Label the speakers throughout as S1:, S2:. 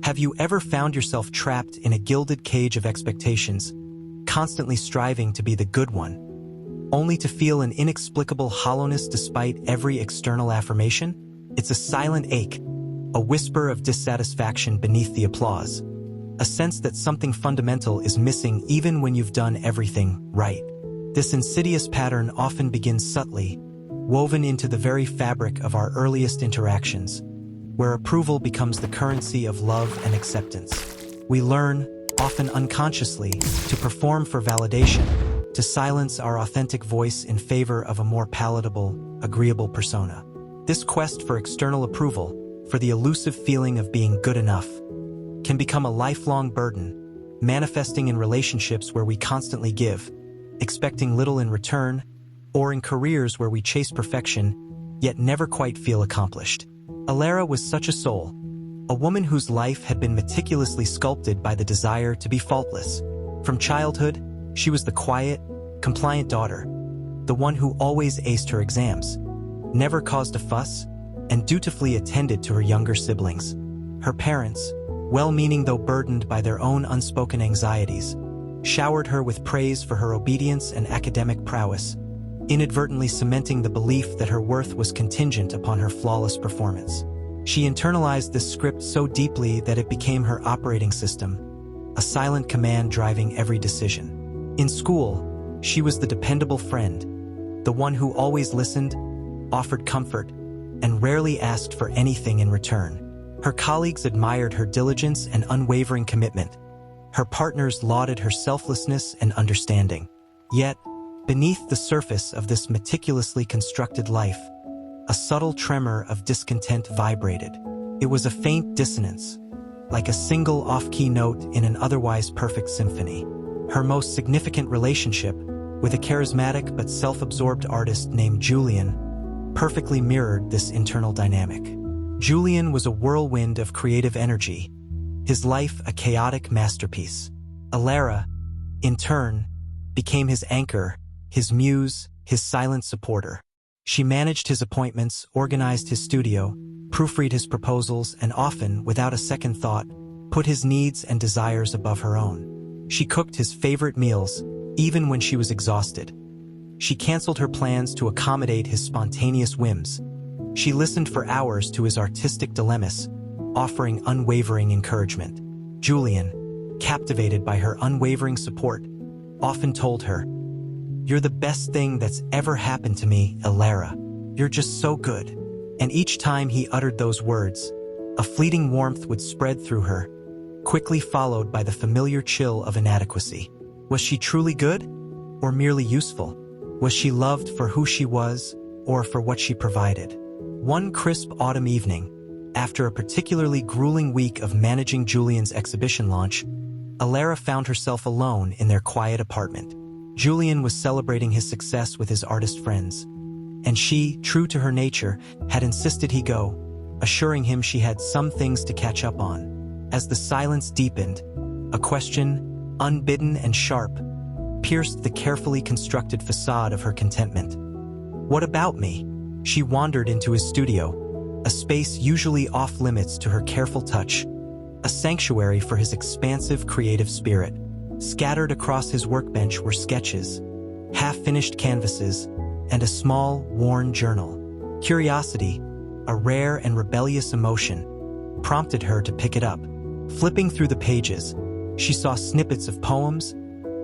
S1: Have you ever found yourself trapped in a gilded cage of expectations, constantly striving to be the good one, only to feel an inexplicable hollowness despite every external affirmation? It's a silent ache, a whisper of dissatisfaction beneath the applause, a sense that something fundamental is missing even when you've done everything right. This insidious pattern often begins subtly, woven into the very fabric of our earliest interactions, where approval becomes the currency of love and acceptance. We learn, often unconsciously, to perform for validation, to silence our authentic voice in favor of a more palatable, agreeable persona. This quest for external approval, for the elusive feeling of being good enough, can become a lifelong burden, manifesting in relationships where we constantly give, expecting little in return, or in careers where we chase perfection, yet never quite feel accomplished. Alara was such a soul, a woman whose life had been meticulously sculpted by the desire to be faultless. From childhood, she was the quiet, compliant daughter, the one who always aced her exams, never caused a fuss, and dutifully attended to her younger siblings. Her parents, well-meaning though burdened by their own unspoken anxieties, showered her with praise for her obedience and academic prowess, inadvertently cementing the belief that her worth was contingent upon her flawless performance. She internalized this script so deeply that it became her operating system, a silent command driving every decision. In school, she was the dependable friend, the one who always listened, offered comfort, and rarely asked for anything in return. Her colleagues admired her diligence and unwavering commitment. Her partners lauded her selflessness and understanding. Yet, beneath the surface of this meticulously constructed life, a subtle tremor of discontent vibrated. It was a faint dissonance, like a single off-key note in an otherwise perfect symphony. Her most significant relationship, with a charismatic but self-absorbed artist named Julian, perfectly mirrored this internal dynamic. Julian was a whirlwind of creative energy, his life a chaotic masterpiece. Alara, in turn, became his anchor, his muse, his silent supporter. She managed his appointments, organized his studio, proofread his proposals, and often, without a second thought, put his needs and desires above her own. She cooked his favorite meals, even when she was exhausted. She canceled her plans to accommodate his spontaneous whims. She listened for hours to his artistic dilemmas, offering unwavering encouragement. Julian, captivated by her unwavering support, often told her, "You're the best thing that's ever happened to me, Alara. You're just so good." And each time he uttered those words, a fleeting warmth would spread through her, quickly followed by the familiar chill of inadequacy. Was she truly good, or merely useful? Was she loved for who she was, or for what she provided? One crisp autumn evening, after a particularly grueling week of managing Julian's exhibition launch, Alara found herself alone in their quiet apartment. Julian was celebrating his success with his artist friends, and she, true to her nature, had insisted he go, assuring him she had some things to catch up on. As the silence deepened, a question, unbidden and sharp, pierced the carefully constructed facade of her contentment. "What about me?" She wandered into his studio, a space usually off-limits to her careful touch, a sanctuary for his expansive creative spirit. Scattered across his workbench were sketches, half-finished canvases, and a small, worn journal. Curiosity, a rare and rebellious emotion, prompted her to pick it up. Flipping through the pages, she saw snippets of poems,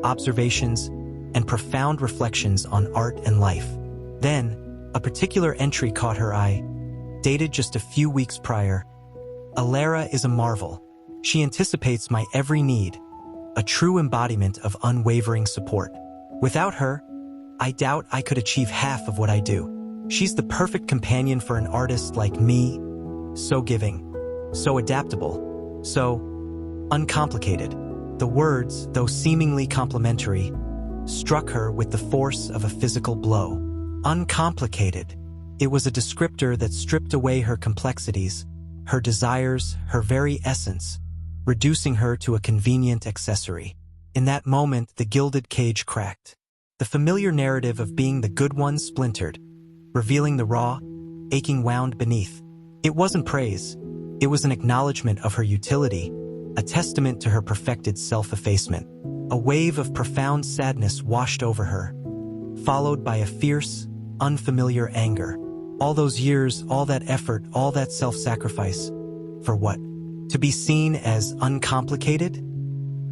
S1: observations, and profound reflections on art and life. Then, a particular entry caught her eye, dated just a few weeks prior. "Alara is a marvel. She anticipates my every need, a true embodiment of unwavering support. Without her, I doubt I could achieve half of what I do. She's the perfect companion for an artist like me, so giving, so adaptable, so uncomplicated." The words, though seemingly complimentary, struck her with the force of a physical blow. Uncomplicated. It was a descriptor that stripped away her complexities, her desires, her very essence, reducing her to a convenient accessory. In that moment, the gilded cage cracked. The familiar narrative of being the good one splintered, revealing the raw, aching wound beneath. It wasn't praise. It was an acknowledgement of her utility, a testament to her perfected self-effacement. A wave of profound sadness washed over her, followed by a fierce, unfamiliar anger. All those years, all that effort, all that self-sacrifice. For what? To be seen as uncomplicated?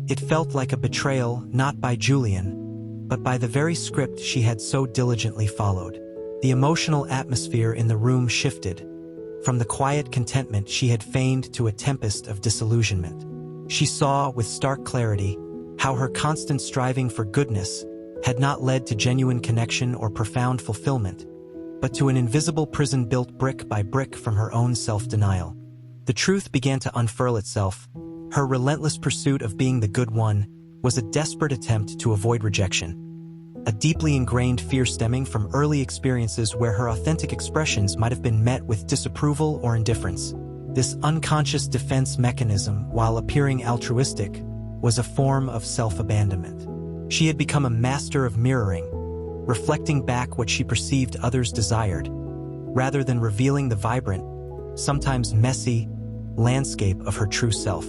S1: It felt like a betrayal, not by Julian, but by the very script she had so diligently followed. The emotional atmosphere in the room shifted, from the quiet contentment she had feigned to a tempest of disillusionment. She saw, with stark clarity, how her constant striving for goodness had not led to genuine connection or profound fulfillment, but to an invisible prison built brick by brick from her own self-denial. The truth began to unfurl itself. Her relentless pursuit of being the good one was a desperate attempt to avoid rejection, a deeply ingrained fear stemming from early experiences where her authentic expressions might have been met with disapproval or indifference. This unconscious defense mechanism, while appearing altruistic, was a form of self-abandonment. She had become a master of mirroring, reflecting back what she perceived others desired, rather than revealing the vibrant, sometimes messy, landscape of her true self.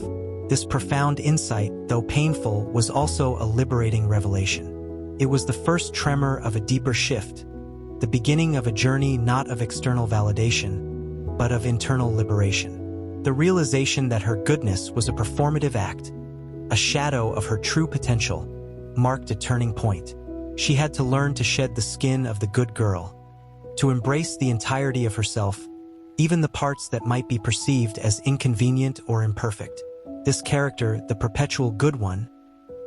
S1: This profound insight, though painful, was also a liberating revelation. It was the first tremor of a deeper shift, the beginning of a journey not of external validation, but of internal liberation. The realization that her goodness was a performative act, a shadow of her true potential, marked a turning point. She had to learn to shed the skin of the good girl, to embrace the entirety of herself, even the parts that might be perceived as inconvenient or imperfect. This character, the perpetual good one,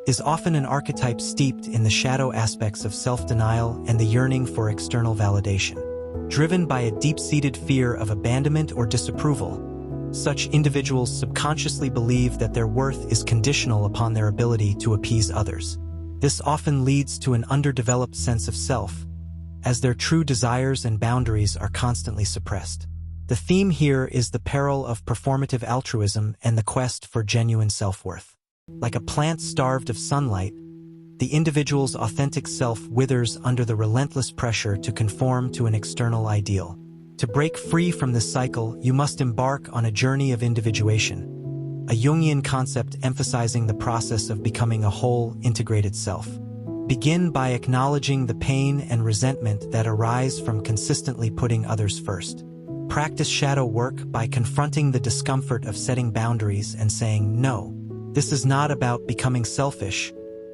S1: is often an archetype steeped in the shadow aspects of self-denial and the yearning for external validation. Driven by a deep-seated fear of abandonment or disapproval, such individuals subconsciously believe that their worth is conditional upon their ability to appease others. This often leads to an underdeveloped sense of self, as their true desires and boundaries are constantly suppressed. The theme here is the peril of performative altruism and the quest for genuine self-worth. Like a plant starved of sunlight, the individual's authentic self withers under the relentless pressure to conform to an external ideal. To break free from this cycle, you must embark on a journey of individuation, a Jungian concept emphasizing the process of becoming a whole, integrated self. Begin by acknowledging the pain and resentment that arise from consistently putting others first. Practice shadow work by confronting the discomfort of setting boundaries and saying no. This is not about becoming selfish,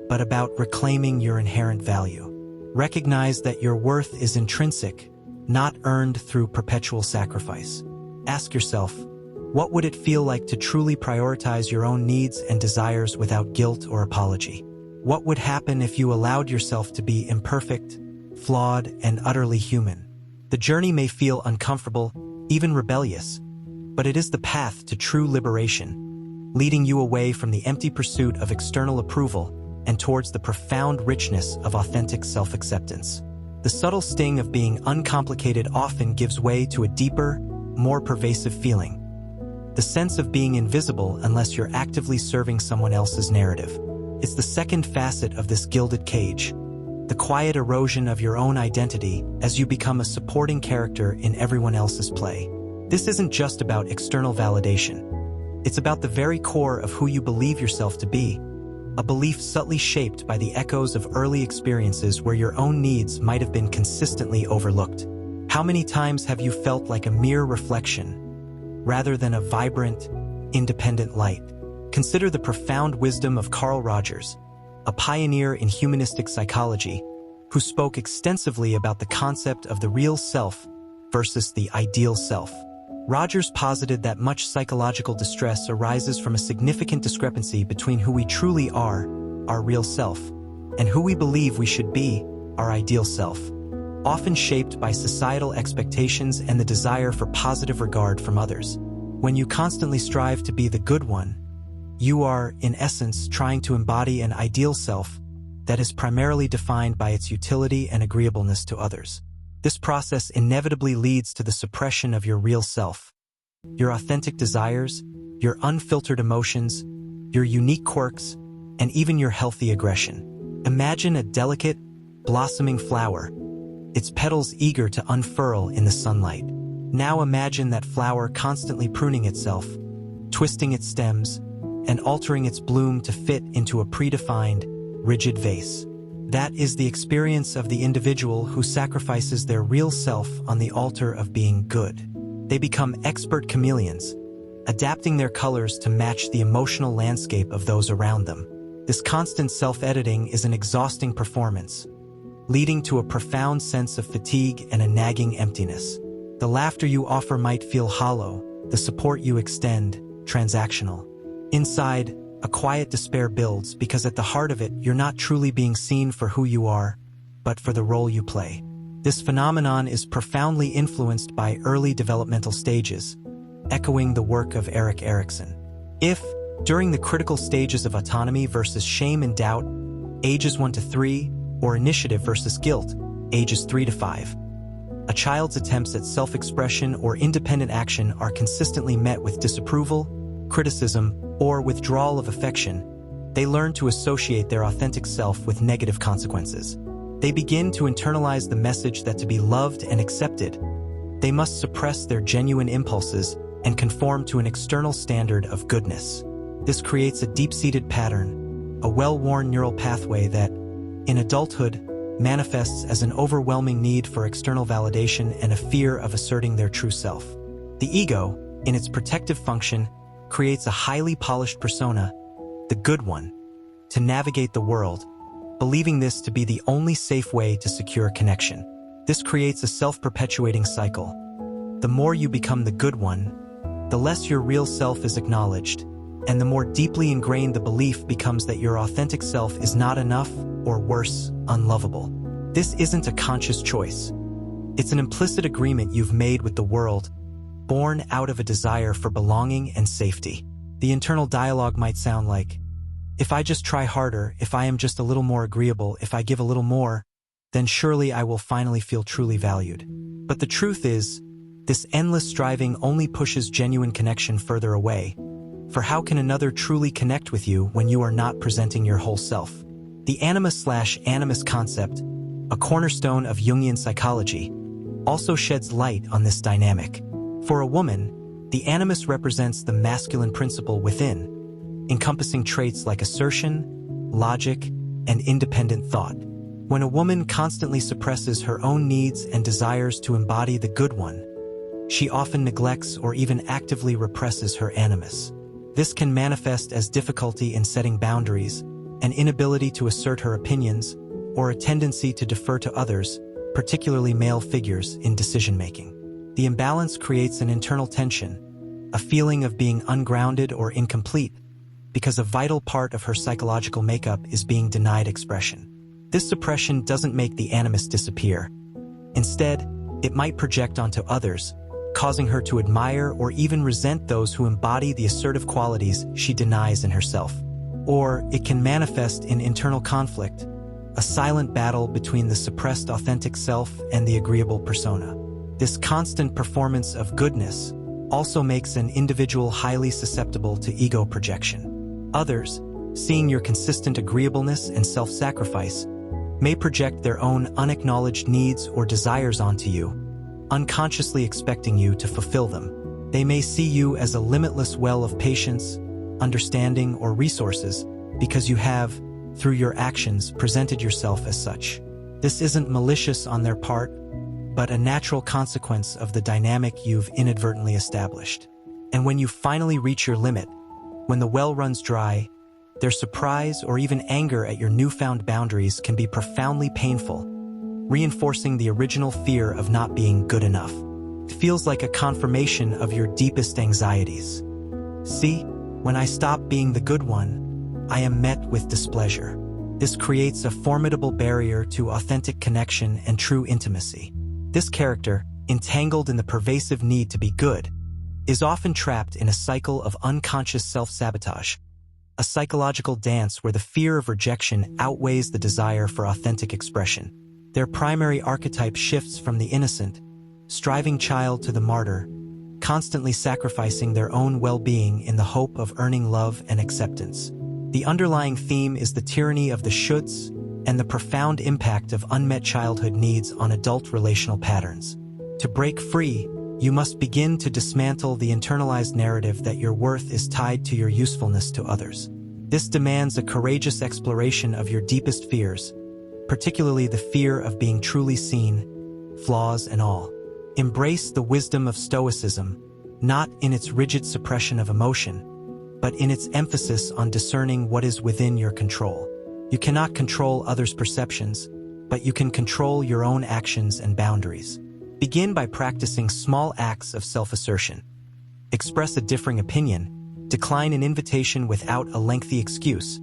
S1: but about reclaiming your inherent value. Recognize that your worth is intrinsic, not earned through perpetual sacrifice. Ask yourself, what would it feel like to truly prioritize your own needs and desires without guilt or apology? What would happen if you allowed yourself to be imperfect, flawed, and utterly human? The journey may feel uncomfortable, even rebellious, but it is the path to true liberation, leading you away from the empty pursuit of external approval and towards the profound richness of authentic self-acceptance. The subtle sting of being uncomplicated often gives way to a deeper, more pervasive feeling, the sense of being invisible unless you're actively serving someone else's narrative. It's the second facet of this gilded cage, the quiet erosion of your own identity as you become a supporting character in everyone else's play. This isn't just about external validation. It's about the very core of who you believe yourself to be, a belief subtly shaped by the echoes of early experiences where your own needs might have been consistently overlooked. How many times have you felt like a mere reflection, rather than a vibrant, independent light? Consider the profound wisdom of Carl Rogers, a pioneer in humanistic psychology, who spoke extensively about the concept of the real self versus the ideal self. Rogers posited that much psychological distress arises from a significant discrepancy between who we truly are, our real self, and who we believe we should be, our ideal self, often shaped by societal expectations and the desire for positive regard from others. When you constantly strive to be the good one, you are, in essence, trying to embody an ideal self that is primarily defined by its utility and agreeableness to others. This process inevitably leads to the suppression of your real self, your authentic desires, your unfiltered emotions, your unique quirks, and even your healthy aggression. Imagine a delicate, blossoming flower, its petals eager to unfurl in the sunlight. Now imagine that flower constantly pruning itself, twisting its stems, and altering its bloom to fit into a predefined, rigid vase. That is the experience of the individual who sacrifices their real self on the altar of being good. They become expert chameleons, adapting their colors to match the emotional landscape of those around them. This constant self-editing is an exhausting performance, leading to a profound sense of fatigue and a nagging emptiness. The laughter you offer might feel hollow, the support you extend, transactional. Inside, a quiet despair builds because at the heart of it, you're not truly being seen for who you are, but for the role you play. This phenomenon is profoundly influenced by early developmental stages, echoing the work of Erik Erikson. If, during the critical stages of autonomy versus shame and doubt, ages 1 to 3, or initiative versus guilt, ages 3 to 5, a child's attempts at self-expression or independent action are consistently met with disapproval, criticism, or withdrawal of affection, they learn to associate their authentic self with negative consequences. They begin to internalize the message that to be loved and accepted, they must suppress their genuine impulses and conform to an external standard of goodness. This creates a deep-seated pattern, a well-worn neural pathway that, in adulthood, manifests as an overwhelming need for external validation and a fear of asserting their true self. The ego, in its protective function, creates a highly polished persona, the good one, to navigate the world, believing this to be the only safe way to secure connection. This creates a self-perpetuating cycle. The more you become the good one, the less your real self is acknowledged, and the more deeply ingrained the belief becomes that your authentic self is not enough, or worse, unlovable. This isn't a conscious choice. It's an implicit agreement you've made with the world, born out of a desire for belonging and safety. The internal dialogue might sound like, if I just try harder, if I am just a little more agreeable, if I give a little more, then surely I will finally feel truly valued. But the truth is, this endless striving only pushes genuine connection further away. For how can another truly connect with you when you are not presenting your whole self? The animus/animus concept, a cornerstone of Jungian psychology, also sheds light on this dynamic. For a woman, the animus represents the masculine principle within, encompassing traits like assertion, logic, and independent thought. When a woman constantly suppresses her own needs and desires to embody the good one, she often neglects or even actively represses her animus. This can manifest as difficulty in setting boundaries, an inability to assert her opinions, or a tendency to defer to others, particularly male figures, in decision-making. The imbalance creates an internal tension, a feeling of being ungrounded or incomplete, because a vital part of her psychological makeup is being denied expression. This suppression doesn't make the animus disappear. Instead, it might project onto others, causing her to admire or even resent those who embody the assertive qualities she denies in herself. Or it can manifest in internal conflict, a silent battle between the suppressed authentic self and the agreeable persona. This constant performance of goodness also makes an individual highly susceptible to ego projection. Others, seeing your consistent agreeableness and self-sacrifice, may project their own unacknowledged needs or desires onto you, unconsciously expecting you to fulfill them. They may see you as a limitless well of patience, understanding, or resources because you have, through your actions, presented yourself as such. This isn't malicious on their part, but a natural consequence of the dynamic you've inadvertently established. And when you finally reach your limit, when the well runs dry, their surprise or even anger at your newfound boundaries can be profoundly painful, reinforcing the original fear of not being good enough. It feels like a confirmation of your deepest anxieties. See, when I stop being the good one, I am met with displeasure. This creates a formidable barrier to authentic connection and true intimacy. This character, entangled in the pervasive need to be good, is often trapped in a cycle of unconscious self-sabotage, a psychological dance where the fear of rejection outweighs the desire for authentic expression. Their primary archetype shifts from the innocent, striving child to the martyr, constantly sacrificing their own well-being in the hope of earning love and acceptance. The underlying theme is the tyranny of the shoulds and the profound impact of unmet childhood needs on adult relational patterns. To break free, You must begin to dismantle the internalized narrative that your worth is tied to your usefulness to others. This demands a courageous exploration of your deepest fears, particularly the fear of being truly seen, flaws and all. Embrace the wisdom of Stoicism, not in its rigid suppression of emotion, but in its emphasis on discerning what is within your control. You cannot control others' perceptions, but you can control your own actions and boundaries. Begin by practicing small acts of self-assertion. Express a differing opinion, decline an invitation without a lengthy excuse.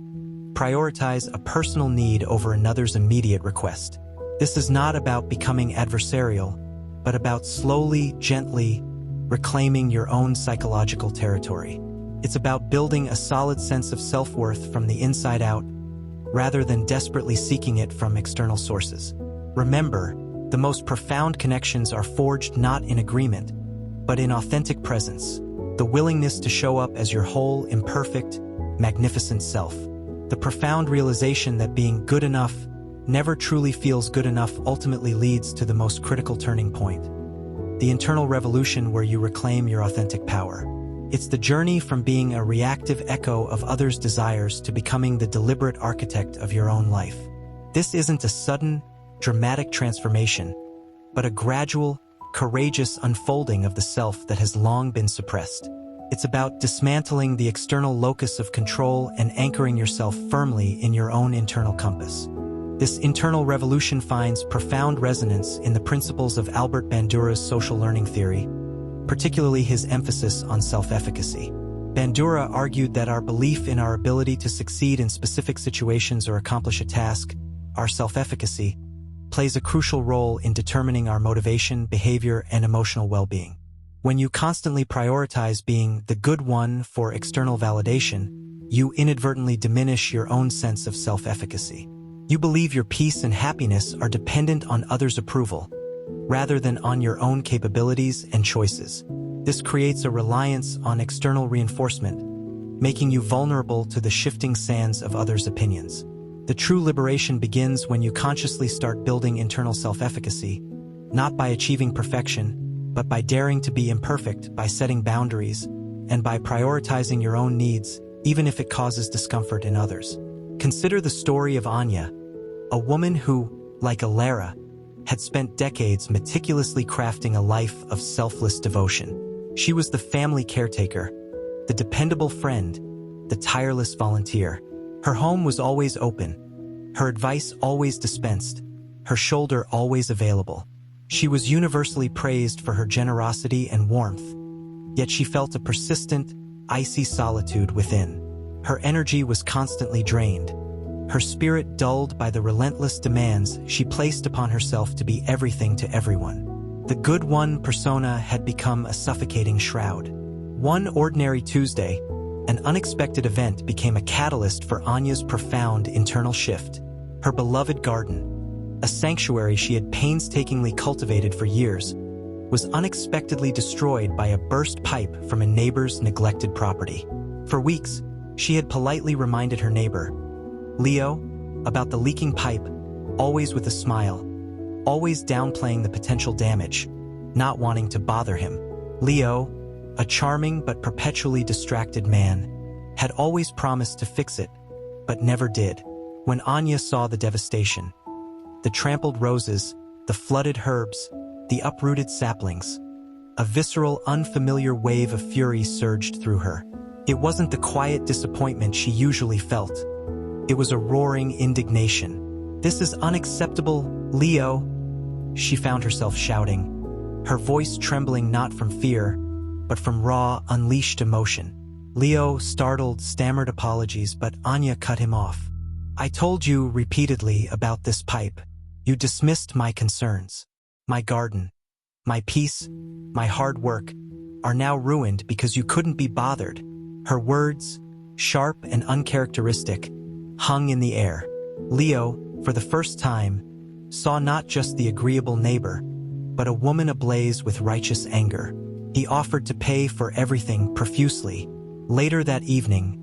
S1: Prioritize a personal need over another's immediate request. This is not about becoming adversarial, but about slowly, gently reclaiming your own psychological territory. It's about building a solid sense of self-worth from the inside out, rather than desperately seeking it from external sources. Remember, the most profound connections are forged not in agreement, but in authentic presence, the willingness to show up as your whole, imperfect, magnificent self. The profound realization that being good enough never truly feels good enough ultimately leads to the most critical turning point, the internal revolution where you reclaim your authentic power. It's the journey from being a reactive echo of others' desires to becoming the deliberate architect of your own life. This isn't a sudden, dramatic transformation, but a gradual, courageous unfolding of the self that has long been suppressed. It's about dismantling the external locus of control and anchoring yourself firmly in your own internal compass. This internal revolution finds profound resonance in the principles of Albert Bandura's social learning theory, particularly his emphasis on self-efficacy. Bandura argued that our belief in our ability to succeed in specific situations or accomplish a task, our self-efficacy, plays a crucial role in determining our motivation, behavior, and emotional well-being. When you constantly prioritize being the good one for external validation, you inadvertently diminish your own sense of self-efficacy. You believe your peace and happiness are dependent on others' approval, rather than on your own capabilities and choices. This creates a reliance on external reinforcement, making you vulnerable to the shifting sands of others' opinions. The true liberation begins when you consciously start building internal self-efficacy, not by achieving perfection, but by daring to be imperfect, by setting boundaries, and by prioritizing your own needs, even if it causes discomfort in others. Consider the story of Anya, a woman who, like Alara, had spent decades meticulously crafting a life of selfless devotion. She was the family caretaker, the dependable friend, the tireless volunteer. Her home was always open, her advice always dispensed, her shoulder always available. She was universally praised for her generosity and warmth, yet she felt a persistent, icy solitude within. Her energy was constantly drained, her spirit dulled by the relentless demands she placed upon herself to be everything to everyone. The good one persona had become a suffocating shroud. One ordinary Tuesday, an unexpected event became a catalyst for Anya's profound internal shift. Her beloved garden, a sanctuary she had painstakingly cultivated for years, was unexpectedly destroyed by a burst pipe from a neighbor's neglected property. For weeks, she had politely reminded her neighbor, Leo, about the leaking pipe, always with a smile, always downplaying the potential damage, not wanting to bother him. Leo, a charming but perpetually distracted man, had always promised to fix it, but never did. When Anya saw the devastation, the trampled roses, the flooded herbs, the uprooted saplings, a visceral, unfamiliar wave of fury surged through her. It wasn't the quiet disappointment she usually felt. It was a roaring indignation. "This is unacceptable, Leo," she found herself shouting, her voice trembling not from fear, but from raw, unleashed emotion. Leo, startled, stammered apologies, but Anya cut him off. "I told you repeatedly about this pipe. You dismissed my concerns. My garden, my peace, my hard work are now ruined because you couldn't be bothered." Her words, sharp and uncharacteristic, hung in the air. Leo, for the first time, saw not just the agreeable neighbor, but a woman ablaze with righteous anger. He offered to pay for everything profusely. Later that evening,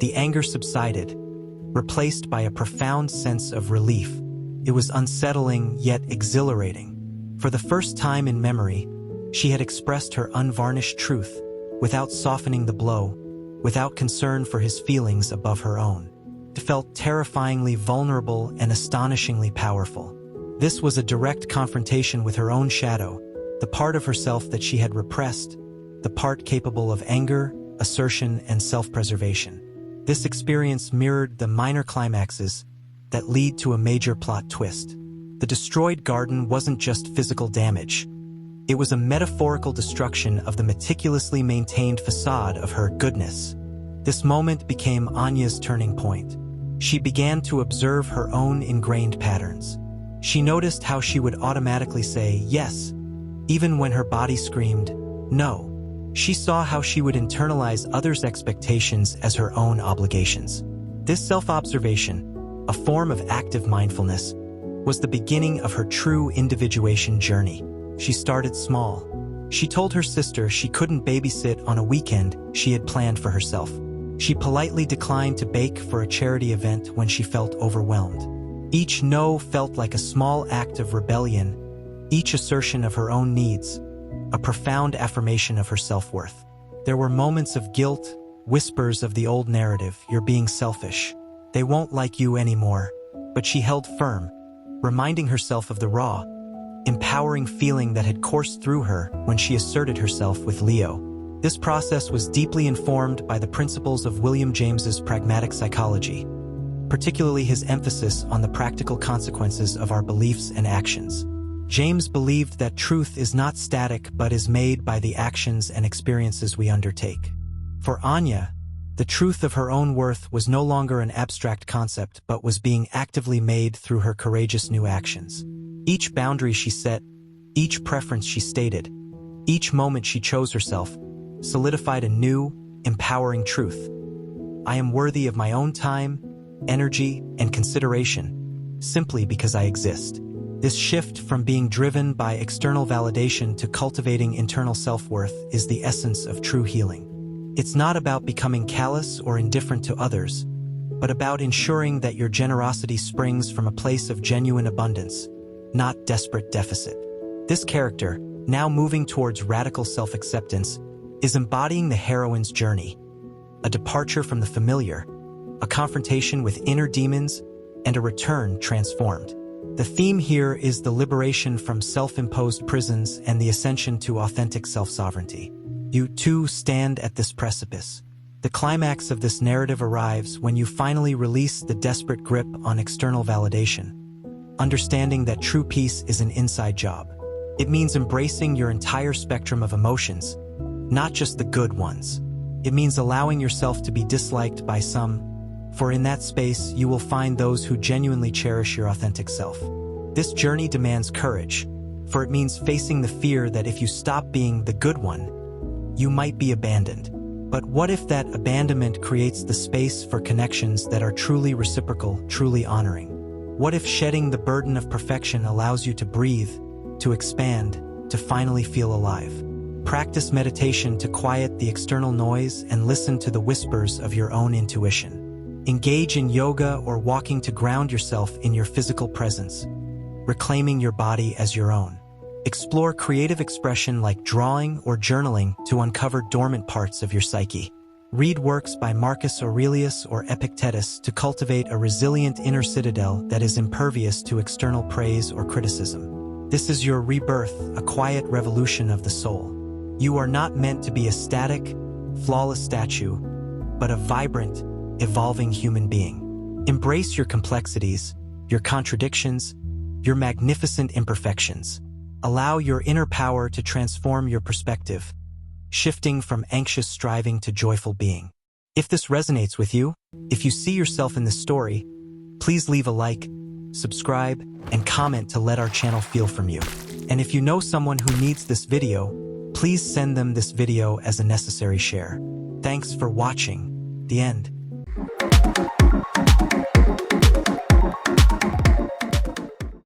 S1: the anger subsided, replaced by a profound sense of relief. It was unsettling yet exhilarating. For the first time in memory, She had expressed her unvarnished truth, without softening the blow, without concern for his feelings above her own. It felt terrifyingly vulnerable and astonishingly powerful. This was a direct confrontation with her own shadow, the part of herself that she had repressed, the part capable of anger, assertion, and self-preservation. This experience mirrored the minor climaxes that lead to a major plot twist. The destroyed garden wasn't just physical damage. It was a metaphorical destruction of the meticulously maintained facade of her goodness. This moment became Anya's turning point. She began to observe her own ingrained patterns. She noticed how she would automatically say yes, even when her body screamed no. She saw how she would internalize others' expectations as her own obligations. This self-observation, a form of active mindfulness, was the beginning of her true individuation journey. She started small. She told her sister she couldn't babysit on a weekend she had planned for herself. She politely declined to bake for a charity event when she felt overwhelmed. Each no felt like a small act of rebellion, each assertion of her own needs, a profound affirmation of her self-worth. There were moments of guilt, whispers of the old narrative, "You're being selfish. They won't like you anymore." But she held firm, reminding herself of the raw, empowering feeling that had coursed through her when she asserted herself with Leo. This process was deeply informed by the principles of William James's pragmatic psychology, particularly his emphasis on the practical consequences of our beliefs and actions. James believed that truth is not static but is made by the actions and experiences we undertake. For Anya, the truth of her own worth was no longer an abstract concept but was being actively made through her courageous new actions. Each boundary she set, each preference she stated, each moment she chose herself, solidified a new, empowering truth. I am worthy of my own time, energy, and consideration, simply because I exist. This shift from being driven by external validation to cultivating internal self-worth is the essence of true healing. It's not about becoming callous or indifferent to others, but about ensuring that your generosity springs from a place of genuine abundance, not desperate deficit. This character, now moving towards radical self-acceptance, is embodying the heroine's journey, a departure from the familiar, a confrontation with inner demons, and a return transformed. The theme here is the liberation from self-imposed prisons and the ascension to authentic self-sovereignty. You too stand at this precipice. The climax of this narrative arrives when you finally release the desperate grip on external validation, understanding that true peace is an inside job. It means embracing your entire spectrum of emotions, not just the good ones. It means allowing yourself to be disliked by some, for in that space you will find those who genuinely cherish your authentic self. This journey demands courage, for it means facing the fear that if you stop being the good one, you might be abandoned. But what if that abandonment creates the space for connections that are truly reciprocal, truly honoring? What if shedding the burden of perfection allows you to breathe, to expand, to finally feel alive? Practice meditation to quiet the external noise and listen to the whispers of your own intuition. Engage in yoga or walking to ground yourself in your physical presence, reclaiming your body as your own. Explore creative expression like drawing or journaling to uncover dormant parts of your psyche. Read works by Marcus Aurelius or Epictetus to cultivate a resilient inner citadel that is impervious to external praise or criticism. This is your rebirth, a quiet revolution of the soul. You are not meant to be a static, flawless statue, but a vibrant, evolving human being. Embrace your complexities, your contradictions, your magnificent imperfections. Allow your inner power to transform your perspective, shifting from anxious striving to joyful being. If this resonates with you, if you see yourself in this story, please leave a like, subscribe, and comment to let our channel feel from you. And if you know someone who needs this video, please send them this video as a necessary share. Thanks for watching. The end.